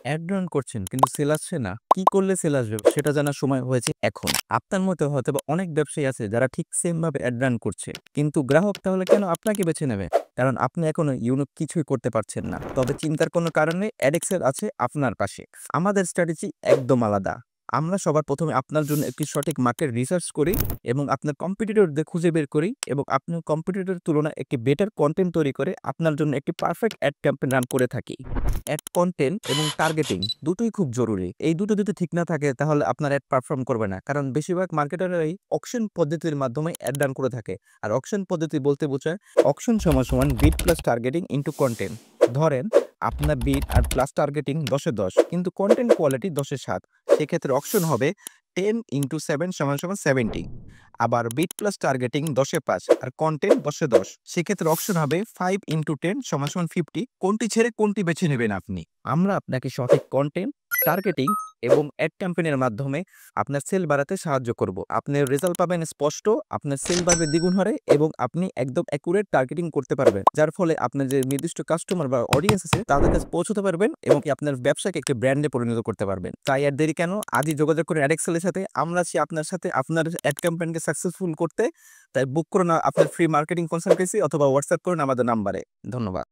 Add run করছেন কিন্তু sell আসছে না। কি করলে সেল আসবে সেটা জানার সময় হয়েছে এখন। আপনার মতো হয়তোবা অনেক ব্যবসায়ী আছে যারা ঠিক সেম ভাবে অ্যাড রান করছে। কিন্তু গ্রাহক তাহলে কেন আপনাকে বেছে নেবে? কারণ আপনি এখনো ইউনিক কিছুই করতে পারছেন না। তবে চিন্তার কোনো কারণে অ্যাডেক্সেল আছে আপনার পাশে। আমাদের স্ট্র্যাটেজি একদম আলাদা। আমরা সবার প্রথমে আপনার জন্য একটি সঠিক মার্কেট রিসার্চ করি এবং আপনার কম্পিটিটরদের খুঁজে বের করি এবং আপনার কম্পিটিটরের তুলনায় একটি বেটার কনটেন্ট তৈরি করে আপনার জন্য একটি পারফেক্ট অ্যাড ক্যাম্পেইন রান করে থাকি। অ্যাড কনটেন্ট এবং টার্গেটিং দুটোই খুব জরুরি। এই দুটো যদি ঠিক না থাকে তাহলে আপনার অ্যাড পারফর্ম করবে না। কারণ বেশিরভাগ মার্কেটাররাই অকশন পদ্ধতির মাধ্যমে অ্যাড রান করে থাকে। আর অকশন পদ্ধতি বলতে বোঝায় অকশন সমান বিড প্লাস টার্গেটিং ইনটু কনটেন্ট। ধরেন আপনার বিড আর প্লাস টার্গেটিং 10 এ 10 কিন্তু কনটেন্ট কোয়ালিটি 10 এ 7। সেক্ষেত্রে অকশন হবে 10 ইনটু 7 সমান 70। আবার বিড প্লাস টার্গেটিং 10 এ 5 আর কনটেন্ট 10 এ 10। সেক্ষেত্রে অকশন হবে 5 ইনটু 10 সমান 50। কোনটি ছেড়ে কোনটি বেছে নেবেন আপনি? আমরা আপনাকে সঠিক কনটেন্ট, টার্গেটিং এবং অ্যাড ক্যাম্পেইনের মাধ্যমে আপনার সেল বাড়াতে সাহায্য করব। আপনি রেজাল্ট পাবেন স্পষ্ট, আপনার সেল বাড়বে দ্বিগুণ হারে এবং আপনি একদম অ্যাকুরেট টার্গেটিং করতে পারবেন। যার ফলে আপনার যে নির্দিষ্ট কাস্টমার বা অডিয়েন্স আছে তাদের কাছে পৌঁছতে পারবেন এবং কি আপনার ব্যবসাকে একটি ব্র্যান্ডে পরিণত করতে পারবেন। তাই আর দেরি কেন? আজই যোগাযোগ করুন অ্যাডেক্সেলের সাথে। আমরা আছি আপনার সাথে আপনার অ্যাড ক্যাম্পেইনকে সাকসেসফুল করতে। তাই বুক করুন আপনার ফ্রি মার্কেটিং কনসালটেন্সি অথবা হোয়াটসঅ্যাপ করুন আমাদের নাম্বারে। ধন্যবাদ।